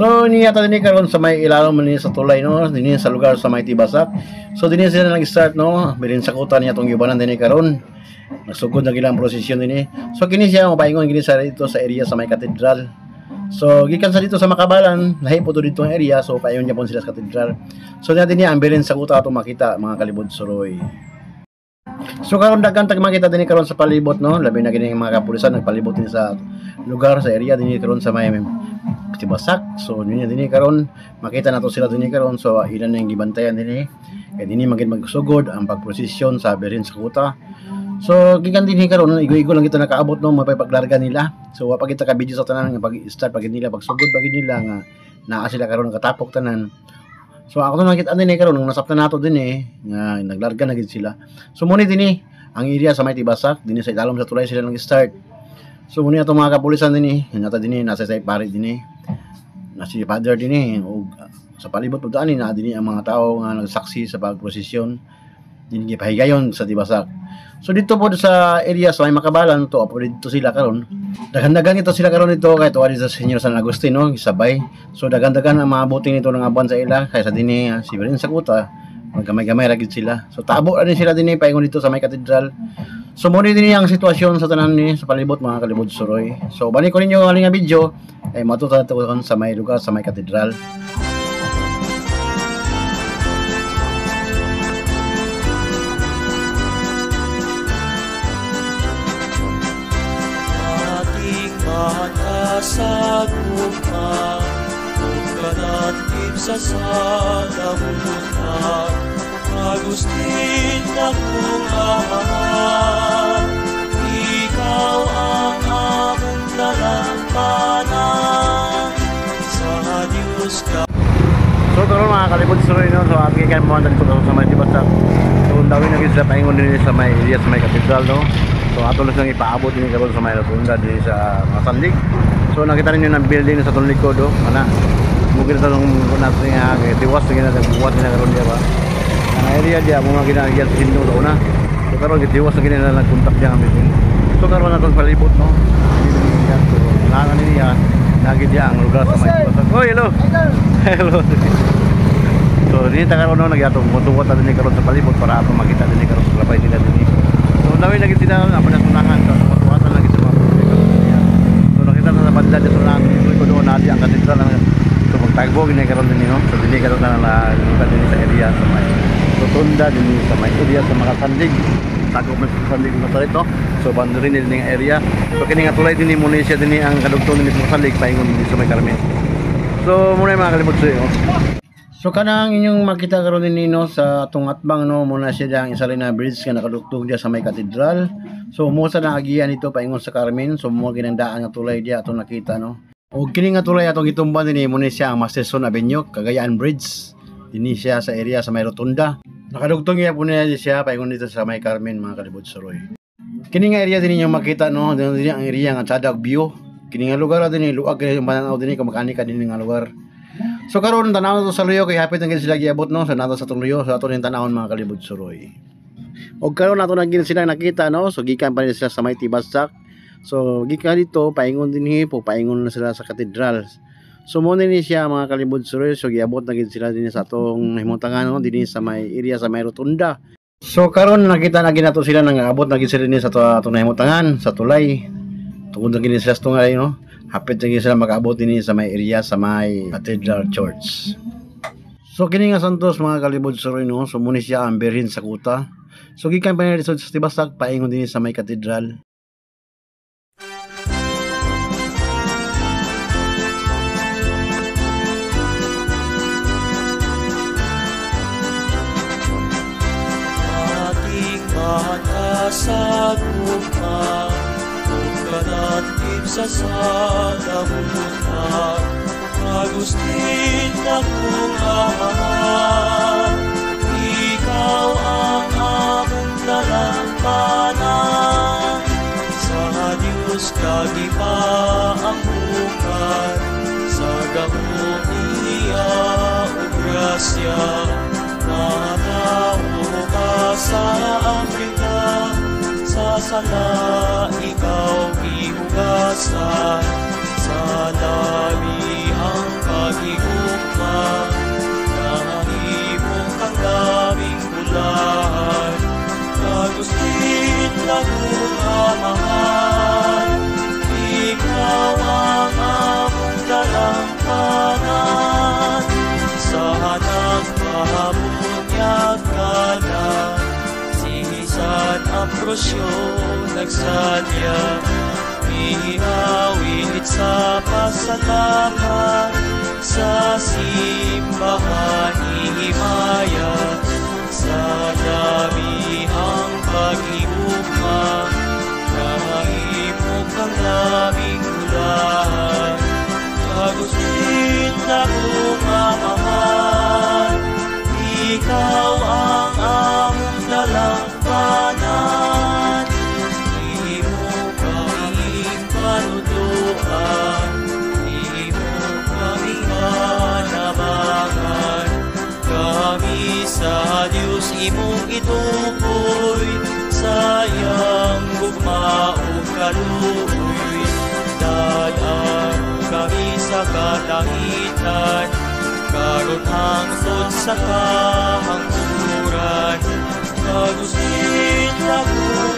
So niya ta dinhi karon sa may ilalom man sa tulay no, dinhi sa lugar sa may Tibasak. So dinhi sila nag-start no, bilin sa kuta niya tong gibanan dinhi karon. Nagsugod na gilang prosesyon dinhi. So kini siya mapaingon gini sa dito sa area sa may katedral. So gikan sa dito sa Makabalan, lahi po to dito ang area, so payon niya po sila sa katedral. So natin niya ang bilin sa kuta ato makita mga kalibod suroy. So karon daghan tag makita dinhi karon sa palibot no, labi na gini mga kapulisan nagpalibot din sa lugar sa area dinhi karon sa may Tibasak. So niya dinhi karon makita nato sila dinhi karon, so ilan na yung gibantayan dinhi. Kay dinhi magin magsugod ang pagprosesyon sa bilin sa kuta. So gikan dinhi karon igo-igo lang kita nakaabot no, mapaypaglarga nila. So wa pa kita ka video sa tanan nga pag-start pag nila pagsugod pag nila nga naa sila karon nakatapok tanan. So ako to nakita dinhi karon nung nasaptan nato dinhi nga naglarga na gid sila. So muni dinhi ang area sa may Tibasak, dinhi sa ilalom sa tulay sila nag-start. So muni ato mga kapulisan dinhi, nata dinhi nasa say pare dinhi. Na si father dinhi ug sa palibot pud ani na dinhi ang mga tao nga nagsaksi sa pagprosesyon dinhi gipahigayon sa Tibasak. So dito po sa area sa may Makabalan to po dito sila karon. Daghan-daghan ito sila karon dito kay tuwa sa Senyor San Agustin no, sabay. So daghan-daghan ang maabuting nito ng aban sa ila kaysa dinhi si Bilin sa kuta. Magkamay-gamay ra gid sila. So tabo ra din sila dinhi paingon dito sa may katedral. So mo dinhi ang sitwasyon sa tanan ni sa palibot mga kalibod suroy. So balik ko ninyo ang nga video ay matututukan sa may lugar sa may katedral. Sa guma, pagkalatib sa salamunan, Agustin na kong amahan, ikaw ang among dalampanan, sa Diyos ka. So karon mga kalibod suroy no, so agi kan mo dito sa may Tibasak. So dawin na gid sa paingon din sa may area sa may katedral no. So ato lang ipaabot din karon sa may rotunda din sa Masandig. So nakita niyo ng building sa tulig ko do, ana. Mugin sa nung natin nga tiwas nga nagbuhat na karon dia ba. Ang area dia mo nga ginagyan sa Hindu do na. So karon gitiwas na gina nagkontak dia kami. So karon na tong palibot no. So nangan niya nagi dia ang lugar sa may Tibasak. Oh, hello. Hello. So dito karon no nagyatong mutuwat na din karon sa palibot para ato makita din karon sa labay nila din. So dawin lagi sila apa na sunangan so mutuwatan lagi sa mga nakita na bandla dito na ko doon natin ang katedral na so magtagbo gini karon din no, so dili karon na lugar din sa area sa may rotunda din sa may area sa Makasandig tago man sa Sandig mo dito, so bando rin din ang area. So kini nga tulay din ni Munisya din ang kadugtong ni Makasandig paingon din sa may Carmen. So muna mga kalibot so so kanang inyong makita karon din no sa atong atbang no, muna siya ang isa rin na bridge nga nakadugtong dia sa may katedral. So mo sa naagian ito paingon sa Carmen, so mo ginandaan nga tulay dia atong nakita no. Og kini nga tulay atong gitumban dinhi mo ni siya ang Masterson Avenue, Cagayan Bridge. Dinhi siya sa area sa may rotunda. Nakadugtong iya po niya siya paingon dito sa may Carmen mga kalibot suroy. Kini nga area dinhi yung makita no, dinhi ang area nga Chadag View. Kini nga lugar dinhi luag kay mananaw dinhi ka makanika dinhi nga lugar. So karon tanaw to sa luyo kay hapit ang sila giabot no, sa nato sa luyo sa ato ning tanawon mga kalibod suroy. Og karon nato na gid sila nakita no, so gikan pa sila sa may Tibasak. So gikan dito paingon dinhi po paingon na sila sa katedral. So mo ni siya mga kalibod suroy, so giabot na gid sila dinhi sa atong himutangan no, dinhi sa may area sa may rotunda. So karon nakita na gid nato sila nang abot na gid sila dinhi sa atong himutangan sa tulay. Tungod na gid sila sa tungay no. Hapit na sila makaabot din sa may area sa may Cathedral Church. So kini nga santos mga kalibod suroy no, so muni siya ang birhen sa kuta. So gikan pa ni sa Tibasak paingon din sa may katedral. Ating mata sa guma, pagkalatib sa salamunan, Agustin na kong amahan, ikaw ang among dalampanan, sa Diyos ka gipaampukan, sa gamo niya o grasya, matawo ka sa Afrika, sa sala ikaw gihugasan, sa dami ang Devotion nagsadya, iawit sa pasalamat, sa simbahan ihimaya, sa damihang pag-iugma, kahimok ang labing ulahan, kagusit na kumamahal, ikaw ang among dalangkanan, di mo kaming panutuan, di mo kaming manabangan, kami sa Diyos imong itukoy, sayang gugma o kaluoy, dadaan kami sa kalangitan, karon hangtod sa kahangturan, kagusit na kung